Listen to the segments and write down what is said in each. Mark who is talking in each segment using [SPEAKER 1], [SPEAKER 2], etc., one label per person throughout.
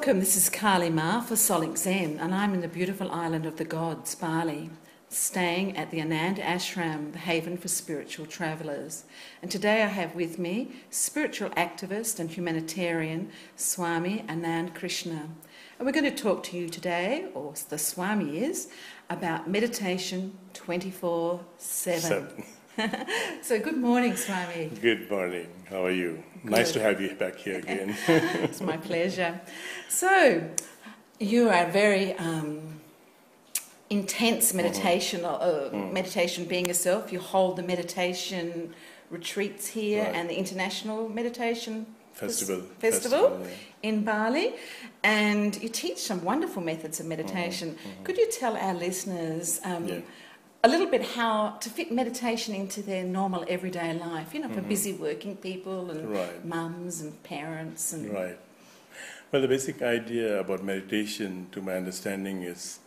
[SPEAKER 1] Welcome, this is Kali Ma for Solic Zen, and I'm in the beautiful island of the gods, Bali, staying at the Anand Ashram, the haven for spiritual travellers. And today I have with me spiritual activist and humanitarian Swami Anand Krishna. And we're going to talk to you today, or the Swami is, about meditation 24/7. So good morning, Swami.
[SPEAKER 2] Good morning. How are you? Good. Nice to have you back here again.
[SPEAKER 1] It's my pleasure. So, you are very intense meditation, meditation being yourself. You hold the meditation retreats here and the International Meditation Festival. In Bali, and you teach some wonderful methods of meditation. Could you tell our listeners a little bit how to fit meditation into their normal everyday life, you know, for busy working people and mums and parents? And
[SPEAKER 2] Right. Well, the basic idea about meditation, to my understanding, is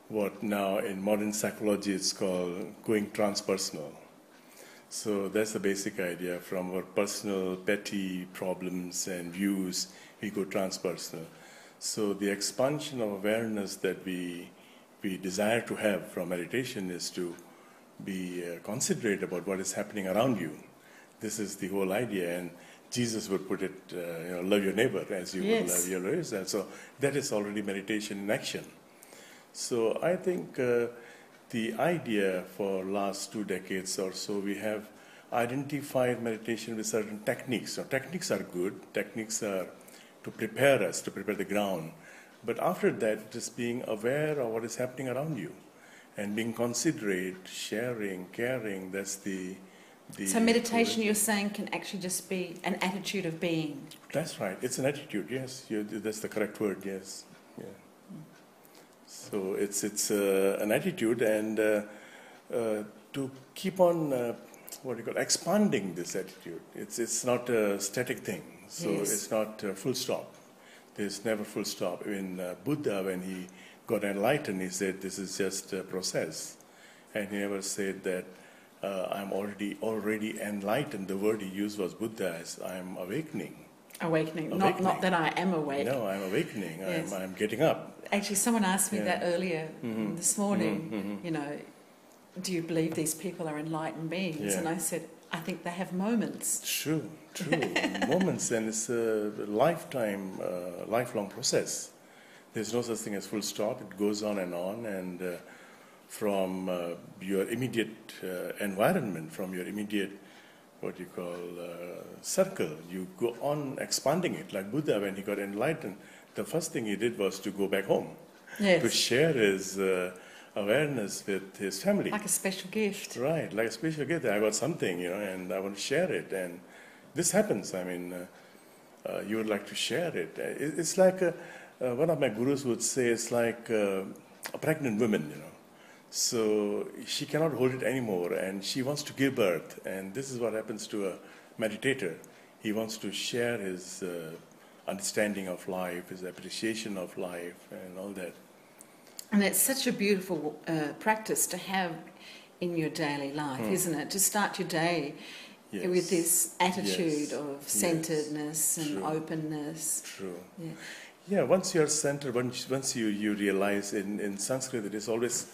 [SPEAKER 2] what now in modern psychology is called going transpersonal. So that's the basic idea. From our personal, petty problems and views, we go transpersonal. So the expansion of awareness that we desire to have from meditation is to be considerate about what is happening around you. This is the whole idea, and Jesus would put it, love your neighbor as you would love yourself. So that is already meditation in action. So I think the idea for last 2 decades or so, we have identified meditation with certain techniques. So techniques are good. Techniques are to prepare us, to prepare the ground. But after that, just being aware of what is happening around you and being considerate, sharing, caring, that's the
[SPEAKER 1] so meditation, you're saying, can actually just be an attitude of being?
[SPEAKER 2] That's right. It's an attitude, yes. That's the correct word, yes. Yeah. So it's an attitude, and to keep on, expanding this attitude. It's not a static thing, so it's not full stop. There's never full stop. Even Buddha, when he got enlightened, he said this is just a process. And he never said that I'm already enlightened. The word he used was Buddha, as I'm awakening.
[SPEAKER 1] Awakening. Not that I am awake.
[SPEAKER 2] No, I'm awakening. Yes. I'm getting up.
[SPEAKER 1] Actually, someone asked me that earlier this morning, you know, do you believe these people are enlightened beings? And I said, I think they have moments.
[SPEAKER 2] True. Moments, and it's a lifelong process. There's no such thing as full stop. It goes on, and from your immediate environment, from your immediate, circle, you go on expanding it. Like Buddha, when he got enlightened, the first thing he did was to go back home, to share his awareness with his family.
[SPEAKER 1] Like a special gift.
[SPEAKER 2] Right, like a special gift. I got something, and I want to share it. And this happens. I mean, you would like to share it. It's like one of my gurus would say, it's like a pregnant woman, So she cannot hold it anymore, and she wants to give birth. And this is what happens to a meditator. He wants to share his understanding of life, his appreciation of life, and all that.
[SPEAKER 1] And it's such a beautiful practice to have in your daily life, isn't it? To start your day with this attitude of centeredness and openness.
[SPEAKER 2] True. Yeah, once you're centered, once you realize in Sanskrit, it is always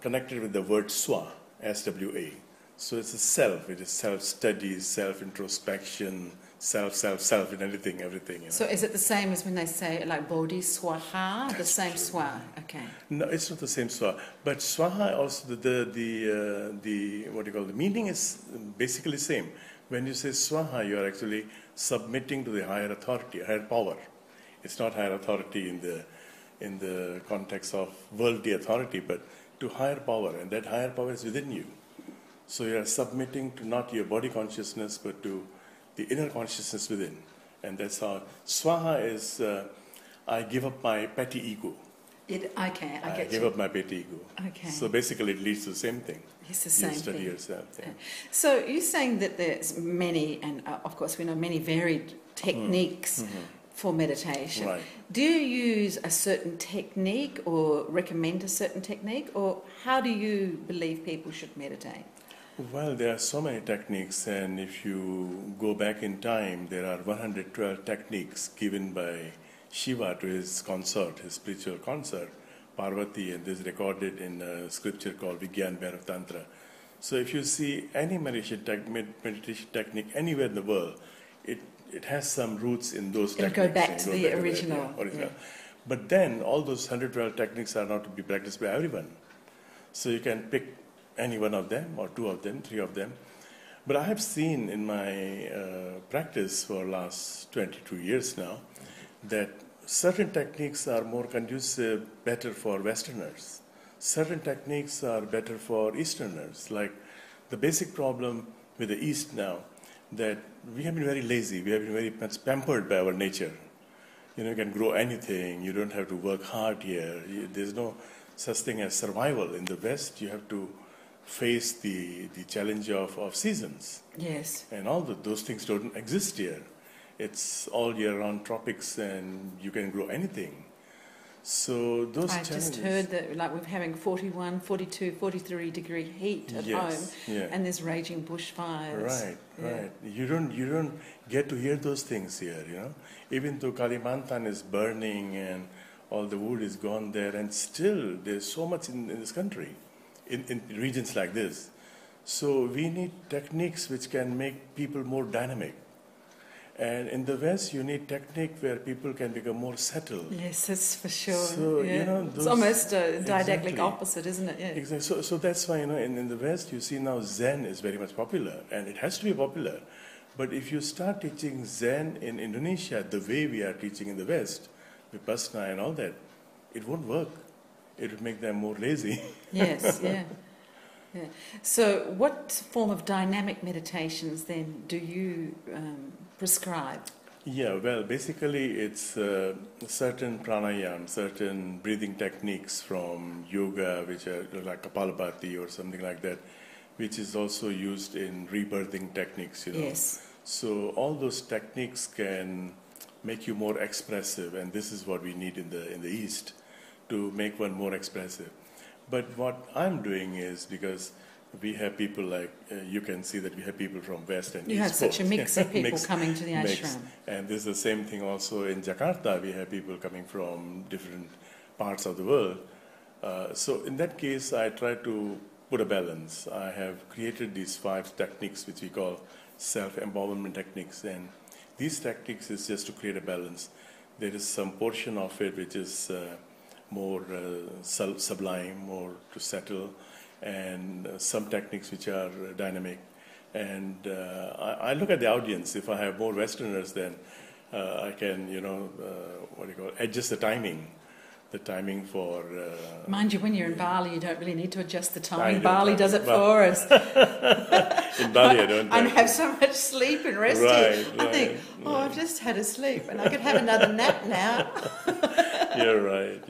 [SPEAKER 2] connected with the word swa, S-W-A. So it's a self. It is self-study, self-introspection, self in everything.
[SPEAKER 1] So is it the same as when they say like bodhi swaha, the same swa? Okay.
[SPEAKER 2] No, it's not the same swa. But swaha also the meaning is basically the same. When you say swaha, you are actually submitting to the higher authority, higher power. It's not higher authority in the context of worldly authority, but to higher power, and that higher power is within you. So you are submitting to not your body consciousness, but to the inner consciousness within. And that's how swaha is, I give up my petty ego.
[SPEAKER 1] I
[SPEAKER 2] give up my petty ego.
[SPEAKER 1] Okay.
[SPEAKER 2] So basically it leads to the same thing.
[SPEAKER 1] It's the same
[SPEAKER 2] thing. You study
[SPEAKER 1] thing.
[SPEAKER 2] yourself. Yeah.
[SPEAKER 1] So you're saying that there's many, and of course we know many varied techniques for meditation.
[SPEAKER 2] Right.
[SPEAKER 1] Do you use a certain technique or recommend a certain technique, or how do you believe people should meditate?
[SPEAKER 2] Well, there are so many techniques, and if you go back in time, there are 112 techniques given by Shiva to his consort, his spiritual consort, Parvati, and this is recorded in a scripture called Vigyan Bhairav Tantra. So if you see any meditation technique anywhere in the world, it has some roots in those techniques.
[SPEAKER 1] It'll go back to the original.
[SPEAKER 2] Yeah. But then all those 112 techniques are not to be practiced by everyone. So you can pick any one of them, or two of them, three of them. But I have seen in my practice for the last 22 years now that certain techniques are more conducive, better for Westerners. Certain techniques are better for Easterners. Like the basic problem with the East now, that we have been very lazy, we have been very much pampered by our nature. You can grow anything, you don't have to work hard here. There's no such thing as survival. In the West, you have to face the challenge of seasons.
[SPEAKER 1] Yes.
[SPEAKER 2] And all those things don't exist here. It's all year-round tropics and you can grow anything. So those challenges... I just heard
[SPEAKER 1] that we're having 41, 42, 43 degree heat at home, and there's raging bushfires.
[SPEAKER 2] Right. You don't get to hear those things here, Even though Kalimantan is burning and all the wood is gone there, and still there's so much in this country, in regions like this. So we need techniques which can make people more dynamic. And in the West, you need technique where people can become more settled.
[SPEAKER 1] Yes, that's for sure.
[SPEAKER 2] So,
[SPEAKER 1] it's almost a didactic opposite, isn't it? Yeah.
[SPEAKER 2] Exactly. So that's why, in the West, you see now Zen is very much popular, and it has to be popular. But if you start teaching Zen in Indonesia the way we are teaching in the West, Vipassana and all that, it won't work. It would make them more lazy.
[SPEAKER 1] Yes, yeah. So what form of dynamic meditations then do you prescribe?
[SPEAKER 2] Yeah, well, basically it's certain pranayam, certain breathing techniques from yoga, which are like Kapalabhati or something like that, which is also used in rebirthing techniques,
[SPEAKER 1] Yes.
[SPEAKER 2] So all those techniques can make you more expressive, and this is what we need in the East, to make one more expressive. But what I'm doing is, because we have people like, you can see that we have people from West and East.
[SPEAKER 1] You have such a mix of people coming to the ashram.
[SPEAKER 2] And there's the same thing also in Jakarta. We have people coming from different parts of the world. So in that case, I try to put a balance. I have created these 5 techniques which we call self-empowerment techniques. And these techniques is just to create a balance. There is some portion of it which is more sublime, more to settle, and some techniques which are dynamic. And I look at the audience. If I have more Westerners, then I can, adjust the timing for...
[SPEAKER 1] Mind you, when you're in Bali, you don't really need to adjust the time. Bali does it for us.
[SPEAKER 2] In Bali, I don't.
[SPEAKER 1] I have so much sleep and rest here. I think, I've just had a sleep and I could have another nap now.
[SPEAKER 2] You're right.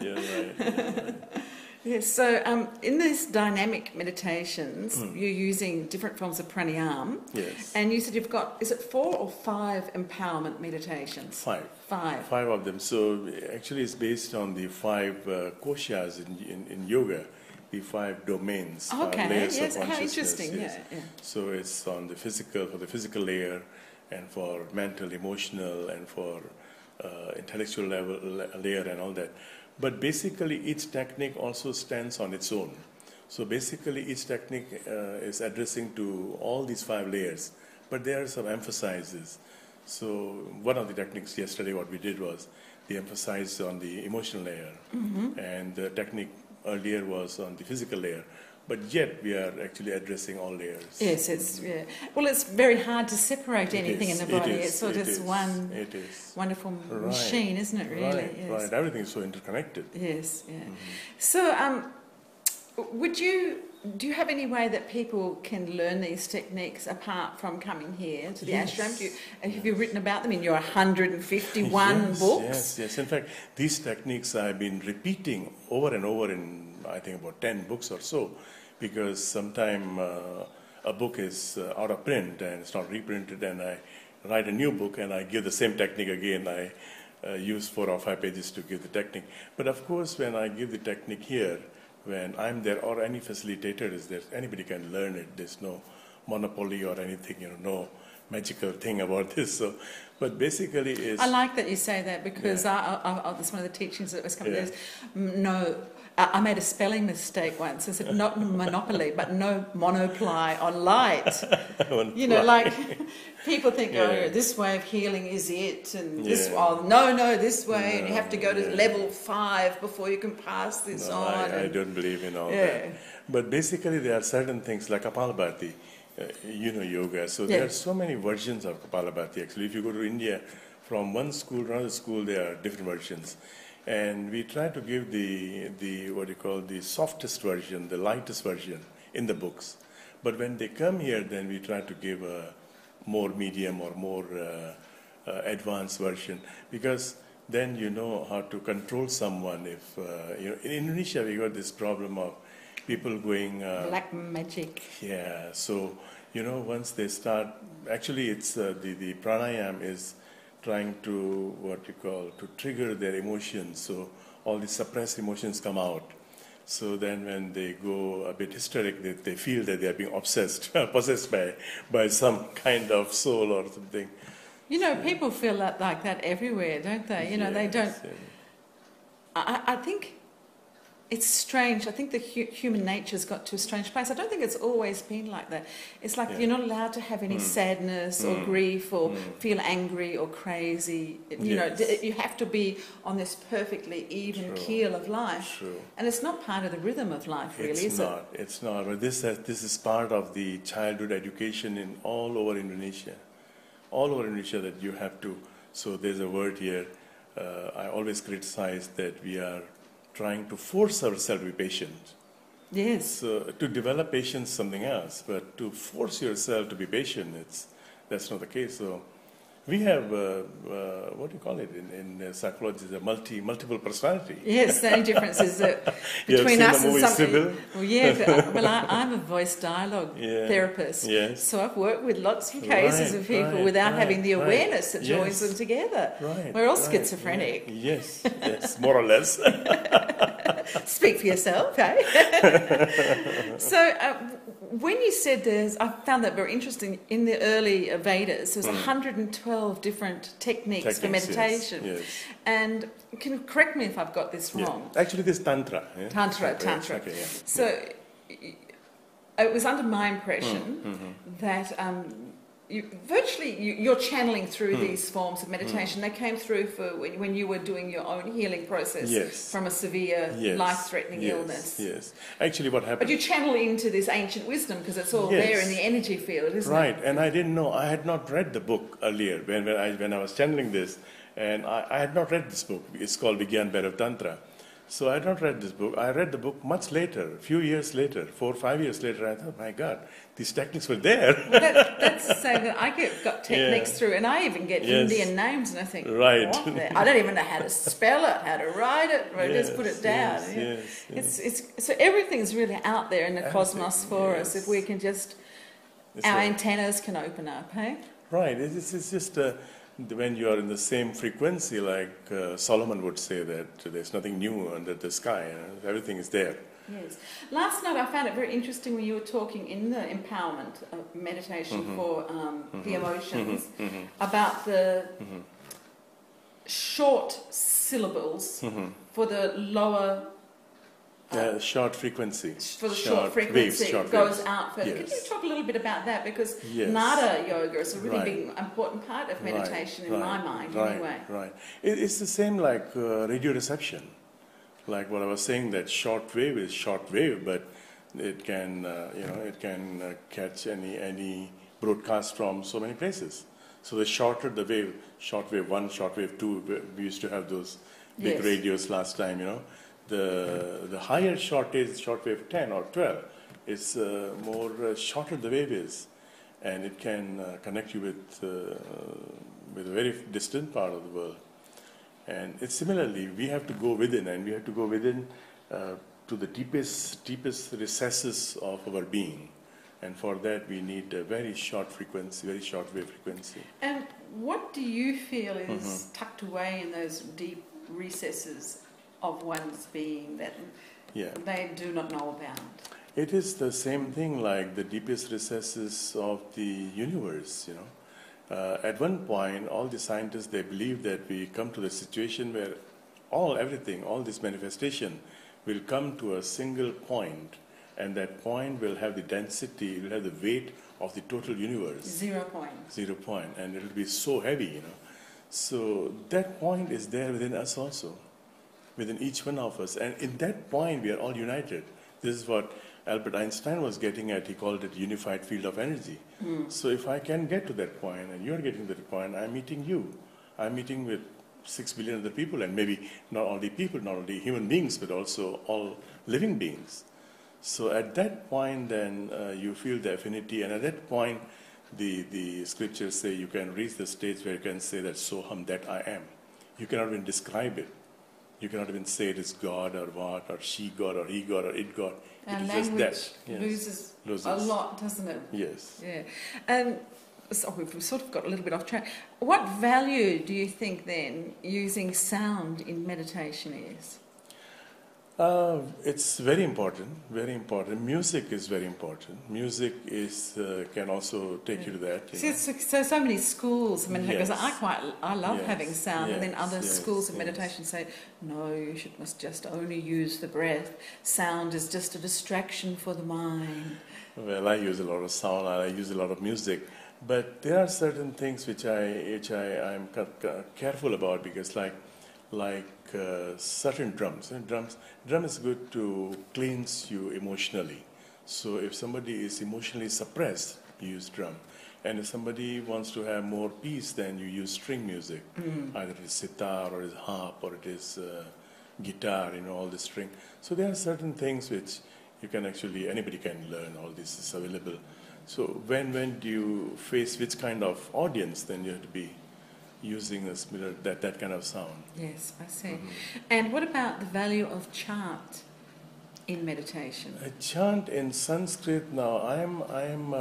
[SPEAKER 1] Yes, so in these dynamic meditations, you're using different forms of pranayam.
[SPEAKER 2] Yes.
[SPEAKER 1] And you said you've got, is it 4 or 5 empowerment meditations?
[SPEAKER 2] 5. 5 of them. So actually it's based on the 5 koshas in yoga, the 5 domains, layers of consciousness.
[SPEAKER 1] How interesting,
[SPEAKER 2] yes.
[SPEAKER 1] Yeah.
[SPEAKER 2] So it's on the physical layer, and for mental, emotional, and for intellectual layer and all that. But basically each technique also stands on its own. So basically each technique is addressing to all these 5 layers, but there are some emphasizes. So one of the techniques yesterday, what we did was the emphasis on the emotional layer, and the technique earlier was on the physical layer. But yet we are actually addressing all layers.
[SPEAKER 1] Yes, well, it's very hard to separate anything in the body. It's sort of one wonderful machine, isn't it? Really,
[SPEAKER 2] right. Everything is so interconnected.
[SPEAKER 1] Yes, yeah. So, do you have any way that people can learn these techniques apart from coming here to the ashram? Have you written about them in your 151 books?
[SPEAKER 2] Yes. In fact, these techniques I've been repeating over and over in, I think, about 10 books or so, because sometime a book is out of print and it's not reprinted, and I write a new book and I give the same technique again. I use 4 or 5 pages to give the technique. But of course, when I give the technique here, when I'm there or any facilitator is there, anybody can learn it. There's no monopoly or anything, no magical thing about this. So, but basically, is
[SPEAKER 1] I like that you say that because that's one of the teachings that was coming. Yeah. No, I made a spelling mistake once. I said not monopoly, but no monoply on light. You know, like people think, oh, this way of healing is it, and this this way, and you have to go to level 5 before you can pass this on.
[SPEAKER 2] I don't believe in all that. But basically, there are certain things like Kapalabhati. You know yoga, so there are so many versions of Kapalabhati. Actually, if you go to India, from one school to another school, there are different versions, and we try to give the what you call the softest version, the lightest version in the books. But when they come here, then we try to give a more medium or more advanced version, because then you know how to control someone. If you know, in Indonesia, we got this problem of people going
[SPEAKER 1] black magic.
[SPEAKER 2] Yeah, so you know, once they start, actually, it's the pranayam is trying to what you call to trigger their emotions. So all the suppressed emotions come out. So then, when they go a bit hysteric, they feel that they are being possessed by some kind of soul or something.
[SPEAKER 1] You know, people feel like that everywhere, don't they? You know, they don't. I think. It's strange. I think the human nature's got to a strange place. I don't think it's always been like that. It's like you're not allowed to have any sadness or grief or feel angry or crazy. You know, you have to be on this perfectly even keel of life.
[SPEAKER 2] True.
[SPEAKER 1] And it's not part of the rhythm of life, really, is it?
[SPEAKER 2] It's not. But this is part of the childhood education in all over Indonesia. All over Indonesia that you have to. So there's a word here. I always criticize that we are trying to force ourselves to be patient.
[SPEAKER 1] Yes.
[SPEAKER 2] So to develop patience is something else, but to force yourself to be patient, that's not the case. So we have, what do you call it in psychology, the multiple personality.
[SPEAKER 1] Yes, the only difference is that between us and something. Well, I'm a voice dialogue therapist.
[SPEAKER 2] Yes.
[SPEAKER 1] So I've worked with lots of cases of people without having the awareness that joins them together.
[SPEAKER 2] Right.
[SPEAKER 1] We're all schizophrenic.
[SPEAKER 2] Yes, more or less.
[SPEAKER 1] Speak for yourself, eh? So when you said I found that very interesting. In the early Vedas, there's 112 different techniques for meditation.
[SPEAKER 2] Yes.
[SPEAKER 1] And can correct me if I've got this wrong.
[SPEAKER 2] Actually, this Tantra.
[SPEAKER 1] Tantra.
[SPEAKER 2] Okay,
[SPEAKER 1] So it was under my impression that you're channeling through these forms of meditation. They came through for when you were doing your own healing process from a severe life-threatening illness.
[SPEAKER 2] Yes. Actually, what happened?
[SPEAKER 1] But you channel into this ancient wisdom because it's all there in the energy field, isn't it?
[SPEAKER 2] Right. And I didn't know. I had not read the book earlier when I was channeling this, and I had not read this book. It's called Vigyan Bhairav Tantra. So I had not read this book. I read the book much later, a few years later, 4 or 5 years later. I thought, my God, these techniques were there.
[SPEAKER 1] Well, that's to say that I got techniques through, and I even get Indian names, and I think, what? I don't even know how to spell it, how to write it, or just put it down. So everything's really out there in the cosmos for us if we can just, our antennas can open up, hey?
[SPEAKER 2] Right. It's just... when you are in the same frequency, like Solomon would say that there's nothing new under the sky, everything is there.
[SPEAKER 1] Yes. Last night I found it very interesting when you were talking in the empowerment of meditation for the emotions about the short syllables for the lower...
[SPEAKER 2] short frequency.
[SPEAKER 1] For the short frequency goes out further. Could you talk a little bit about that? Because Nada yoga is a really big, important part of meditation in my mind, anyway.
[SPEAKER 2] Right. It's the same like radio reception. Like what I was saying, that short wave is short wave, but it can, catch any broadcast from so many places. So the shorter the wave, short wave 1, short wave 2, we used to have those big radios last time, The higher shortwave 10 or 12 is more shorter the wave is, and it can connect you with a very distant part of the world. And it's similarly, we have to go within, and we have to go within to the deepest recesses of our being. And for that, we need a very short frequency, very short wave frequency.
[SPEAKER 1] And what do you feel is tucked away in those deep recesses of one's being that they do not know about?
[SPEAKER 2] It is the same thing like the deepest recesses of the universe, At one point, all the scientists, they believe that we come to the situation where everything, all this manifestation will come to a single point, and that point will have the density, will have the weight of the total universe.
[SPEAKER 1] 0 point.
[SPEAKER 2] 0 point, and it will be so heavy, So that point is there within us also, within each one of us. And in that point, we are all united. This is what Albert Einstein was getting at. He called it unified field of energy. So if I can get to that point, and you're getting to that point, I'm meeting you. I'm meeting with 6 billion other people, and maybe not only people, not only human beings, but also all living beings. So at that point, then you feel the affinity, and at that point, the scriptures say you can reach the stage where you can say that soham, that I am. You cannot even describe it. You cannot even say it is God or what, or she God or he God or it God.
[SPEAKER 1] Our
[SPEAKER 2] it is
[SPEAKER 1] language
[SPEAKER 2] just that.
[SPEAKER 1] loses a lot, doesn't it?
[SPEAKER 2] Yes.
[SPEAKER 1] Yeah. So we've sort of got a little bit off track. What value do you think then using sound in meditation is?
[SPEAKER 2] It's very important, very important. Music is very important. Music can also take you to that.
[SPEAKER 1] So many schools, because I love having sound, and then other schools of meditation say, no, you must just only use the breath. Sound is just a distraction for the mind.
[SPEAKER 2] Well, I use a lot of sound, I use a lot of music, but there are certain things which I'm careful about, because like certain drums. Drum is good to cleanse you emotionally. So if somebody is emotionally suppressed, you use drum. And if somebody wants to have more peace, then you use string music. Either it is sitar or it is harp or it is guitar, all the string. So there are certain things which you can anybody can learn. All this is available. So when do you face which kind of audience, then you have to be using that kind of sound.
[SPEAKER 1] Yes, I see. And what about the value of chant in meditation?
[SPEAKER 2] A chant in Sanskrit now, I'm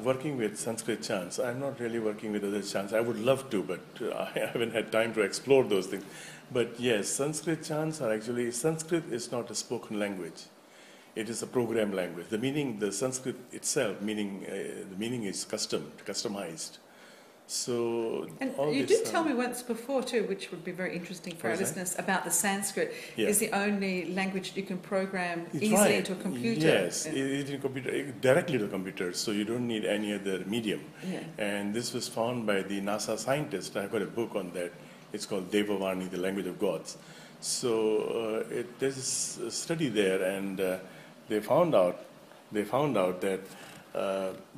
[SPEAKER 2] working with Sanskrit chants. I'm not really working with other chants. I would love to, but I haven't had time to explore those things. But yes, Sanskrit chants are Sanskrit is not a spoken language. It is a program language. The Sanskrit itself, the meaning is customized. So,
[SPEAKER 1] and you did tell me once before too, which would be very interesting for our listeners, about the Sanskrit is the only language you can program easily into a computer.
[SPEAKER 2] Yes, directly to the computer, so you don't need any other medium.
[SPEAKER 1] Yeah.
[SPEAKER 2] And this was found by the NASA scientist. I've got a book on that. It's called Devavani, the language of gods. So there's a study there, and they found out that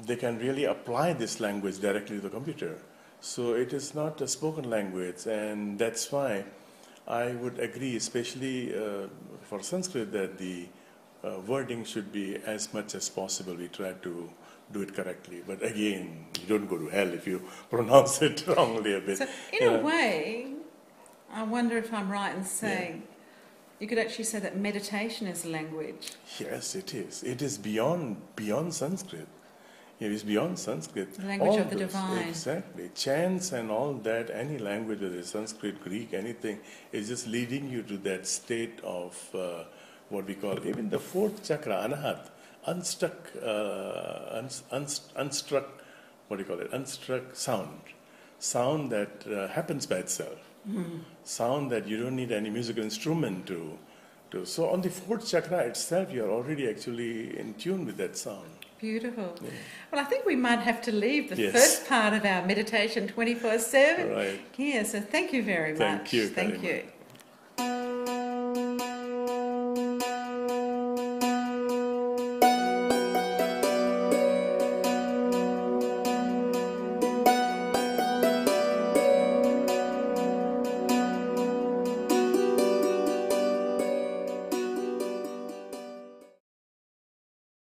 [SPEAKER 2] they can really apply this language directly to the computer. So it is not a spoken language, and that's why I would agree, especially for Sanskrit, that the wording should be as much as possible. We try to do it correctly. But again, you don't go to hell if you pronounce it wrongly a bit.
[SPEAKER 1] So in a way, I wonder if I'm right in saying you could actually say that meditation is a language.
[SPEAKER 2] Yes, it is. It is beyond Sanskrit. It is beyond Sanskrit.
[SPEAKER 1] The language of the divine.
[SPEAKER 2] Exactly. Chants and all that, any language, whether it's Sanskrit, Greek, anything, is just leading you to that state of what we call, even the fourth chakra, anahat, unstruck sound that happens by itself. Sound that you don't need any musical instrument to. So on the fourth chakra itself, you are already actually in tune with that sound.
[SPEAKER 1] Beautiful. Yeah. Well, I think we might have to leave the first part of our meditation 24/7
[SPEAKER 2] right.
[SPEAKER 1] here. So thank you very much.
[SPEAKER 2] Thank you.
[SPEAKER 1] Thank you.